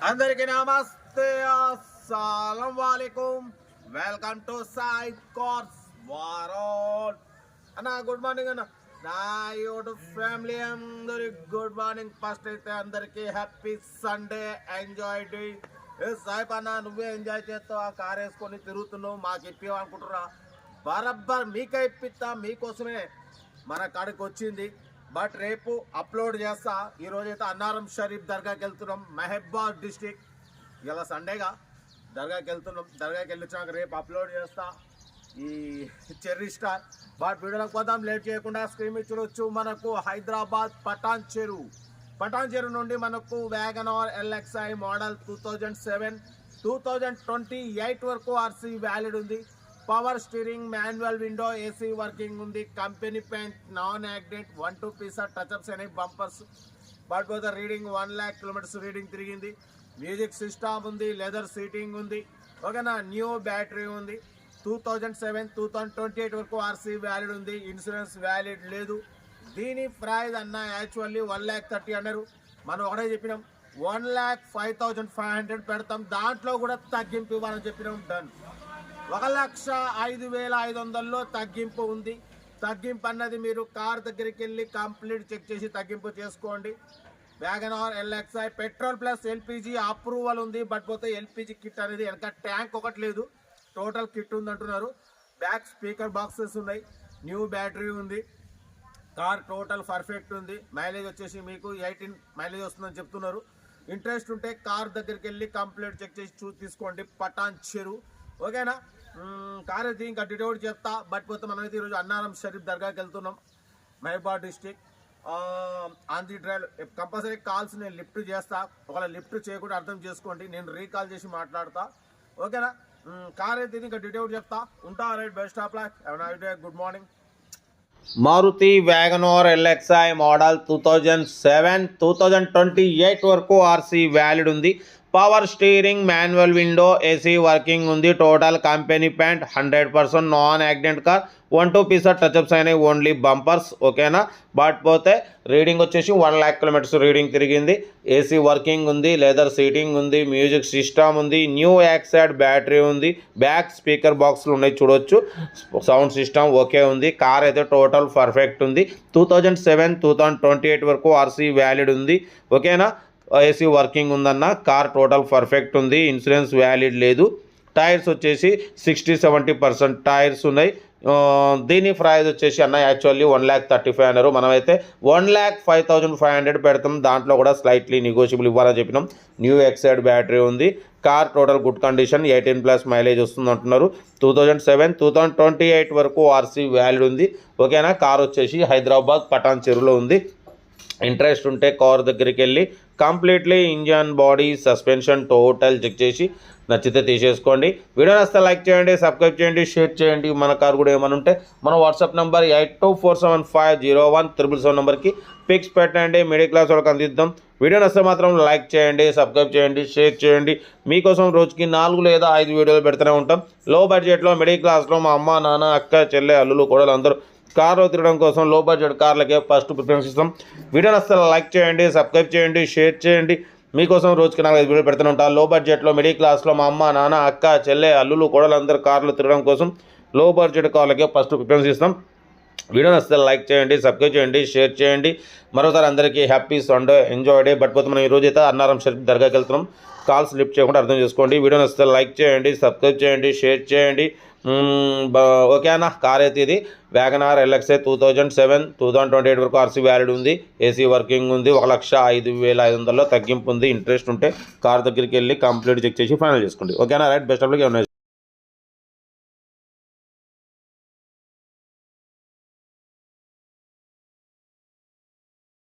అందరికీ నమస్తే, అస్సలం వాలేకుమ్. Welcome to side cars world. అన్న గుడ్ మార్నింగ్ అన్న. నా యూట్యూబ్ ఫ్యామిలీ అందరికి గుడ్ మార్నింగ్. ఫస్ట్ అయితే అందరికి హ్యాపీ సండే, ఎంజాయ్ డే. సాయిప్ అన్న, నువ్వే ఎంజాయ్ చేస్తావు, ఆ కార్ వేసుకొని తిరుగుతున్నావు, మాకు ఇప్పివు అనుకుంటున్నా. బరబ్బర్ మీకే ఇప్పిస్తా, మీకోసమే మన కాడికి వచ్చింది. బట్ రేపు అప్లోడ్ చేస్తా. ఈరోజైతే అన్నారం షరీఫ్ దర్గాకి వెళ్తున్నాం, మహబాద్ డిస్టిక్. ఇలా సండేగా దర్గాకి వెళ్తున్నాం. దర్గాకి వెళ్ళొచ్చాక రేపు అప్లోడ్ చేస్తా ఈ చెర్రీ స్టార్. బట్ వీడియోలకు పోదాం, లేట్ చేయకుండా. స్క్రీన్ మీద చూడొచ్చు, మనకు హైదరాబాద్ పటాన్ చెరు నుండి మనకు వ్యాగనార్ LXi మోడల్ 2007 2028 వరకు ఆర్సీ వ్యాలిడ్ ఉంది. Power steering, manual window, AC working ఉంది. కంపెనీ పెయింట్, నాన్ యాక్సిడెంట్, 1-2 పీసర్ టచ్అప్స్ అనేవి బంపర్స్. బట్ పోతే రీడింగ్ 1 lakh kilometers రీడింగ్ తిరిగింది. మ్యూజిక్ సిస్టమ్ ఉంది, లెదర్ సీటింగ్ ఉంది. ఓకేనా, న్యూ బ్యాటరీ ఉంది. 2007 2028 వరకు ఆర్సీ వ్యాలిడ్ ఉంది. ఇన్సూరెన్స్ వ్యాలిడ్ లేదు. దీని ప్రైజ్ అన్న యాక్చువల్లీ 1,30,000 అన్నారు. మనం ఒకటే చెప్పినాం 1,05,500 పెడతాం, దాంట్లో కూడా తగ్గింపు ఇవ్వాలని చెప్పినాం. డన్. 1,05,500లో తగ్గింపు ఉంది. తగ్గింపు అన్నది మీరు కార్ దగ్గరికి వెళ్ళి కంప్లీట్ చెక్ చేసి తగ్గింపు చేసుకోండి. WagonR LXi petrol plus LPG approval ఉంది. బట్ పోతే ఎల్పిజి కిట్ అనేది వెనక ట్యాంక్ ఒకటి లేదు, టోటల్ కిట్ ఉంది అంటున్నారు. బ్యాక్ స్పీకర్ బాక్సెస్ ఉన్నాయి, న్యూ బ్యాటరీ ఉంది. కార్ టోటల్ పర్ఫెక్ట్ ఉంది. మైలేజ్ వచ్చేసి మీకు 18 మైలేజ్ వస్తుందని చెప్తున్నారు. ఇంట్రెస్ట్ ఉంటే కార్ దగ్గరికి వెళ్ళి కంప్లీట్ చెక్ చేసి తీసుకోండి. పటాన్ చెరు. ఓకేనా, కార్ అయితే ఇంకా డీటెయిల్ చెప్తా. బట్ పోతే మనమైతే ఈరోజు అన్నారం షరీఫ్ దర్గాకి వెళ్తున్నాం, మహబాద్ district. On the drive compulsory calls నేను లిఫ్ట్ చేస్తా. ఒకవేళ లిఫ్ట్ చేయకుండా అర్థం చేసుకోండి, నేను రీకాల్ చేసి మాట్లాడతా. ఓకేనా, కార్ అయితే ఇంకా డీటెయిల్ చెప్తా. ఉంటా. Right, best of luck. Good morning. Maruti WagonR LXi model 2007 2028 వరకు ఆర్సీ వ్యాలిడ్ ఉంది. Power steering, manual window, AC working ఉంది. Total company paint, 100% non accident car. 1-2 పీసర్ టచ్అప్స్ అయినాయి, ఓన్లీ బంపర్స్. ఓకేనా, బట్ పోతే రీడింగ్ వచ్చేసి 1 lakh kilometers రీడింగ్ తిరిగింది. AC working ఉంది, లెదర్ సీటింగ్ ఉంది, మ్యూజిక్ సిస్టమ్ ఉంది, న్యూ యాక్సైడ్ బ్యాటరీ ఉంది. బ్యాక్ స్పీకర్ బాక్స్లు ఉన్నాయి చూడొచ్చు, సౌండ్ సిస్టమ్ ఓకే ఉంది. కార్ అయితే టోటల్ పర్ఫెక్ట్ ఉంది. 2007 2028 వరకు ఆర్సీ వ్యాలిడ్ ఉంది. ఓకేనా, ఏసీ వర్కింగ్ ఉందన్న. కార్ టోటల్ పర్ఫెక్ట్ ఉంది. ఇన్సూరెన్స్ వ్యాలిడ్ లేదు. టైర్స్ వచ్చేసి 60-70% టైర్స్ ఉన్నాయి. దీని ప్రైజ్ వచ్చేసి అన్న యాక్చువల్లీ 1,35,000 అన్నారు. మనమైతే 1,05,500 పెడతాం, దాంట్లో కూడా స్లైట్లీ నెగోషియబుల్ ఇవ్వాలని చెప్పినాం. న్యూ ఎక్సైడ్ బ్యాటరీ ఉంది. Car total good condition, 18+ mileage వస్తుంది అంటున్నారు. 2007 2028 వరకు ఆర్సీ వ్యాలిడ్ ఉంది. ఓకేనా, కార్ వచ్చేసి హైదరాబాద్ పటాన్ చెరువులో ఉంది. ఇంట్రెస్ట్ ఉంటే కార్ దగ్గరికి వెళ్ళి completely engine, body, suspension total check చేసి నచ్చితే తీసేసుకోండి. వీడియో నచ్చితే లైక్ చేయండి, సబ్స్క్రైబ్ చేయండి, షేర్ చేయండి. మన కార్ కూడా ఏమైనా ఉంటే మన వాట్సాప్ నెంబర్ 8247501777 నెంబర్కి పిక్స్ పెట్టండి, మిడిల్ క్లాస్ వాళ్ళకి అందిద్దాం. వీడియో నచ్చితే మాత్రం లైక్ చేయండి, సబ్స్క్రైబ్ చేయండి, షేర్ చేయండి. మీకోసం రోజుకి 4 లేదా 5 వీడియోలు పెడుతూనే ఉంటాం. లో బడ్జెట్లో, మిడిల్ క్లాస్లో మా అమ్మ, నాన్న, అక్క, చెల్లె, అల్లులు, కోడలు అందరూ కార్లో తిరగడం కోసం లో బడ్జెట్ కార్లకే ఫస్ట్ ప్రిఫరెన్స్ ఇస్తాం. వీడియో నచ్చితే లైక్ చేయండి, సబ్స్క్రైబ్ చేయండి, షేర్ చేయండి. మీకోసం రోజుకి 4-5 వీడియోలు పెడుతూనే ఉంటాం. లో బడ్జెట్లో, మిడిల్ క్లాస్లో మా అమ్మ, నాన్న, అక్క, చెల్లె, అల్లులు, కోడలు అందరూ కార్లు తిరగడం కోసం లో బడ్జెట్ కార్లకే ఫస్ట్ ప్రిఫరెన్స్ ఇస్తాం. వీడియో నచ్చితే లైక్ చేయండి, సబ్స్క్రైబ్ చేయండి, షేర్ చేయండి. మరోసారి అందరికీ happy Sunday, enjoy day. But పోతే మనం ఈరోజు అయితే అన్నారం షరీఫ్ దర్గాకి వెళ్తున్నాం. కాల్స్ లిఫ్ట్ చేయకుండా అర్థం చేసుకోండి. వీడియో నచ్చితే లైక్ చేయండి, సబ్స్క్రైబ్ చేయండి, షేర్ చేయండి. ఓకే అన్న, కార్ అయితే ఇది వ్యాగనార్ LXi 2007 2028 వరకు ఆర్సీ వ్యాలిడ్ ఉంది. ఏసీ వర్కింగ్ ఉంది. 1,05,500లో తగ్గింపు ఉంది. ఇంట్రెస్ట్ ఉంటే కార్ దగ్గరికి వెళ్ళి కంప్లీట్ చెక్ చేసి ఫైనల్ చేసుకోండి. ఓకేనా, రైట్, బెస్ట్ ఆఫ్ లక్.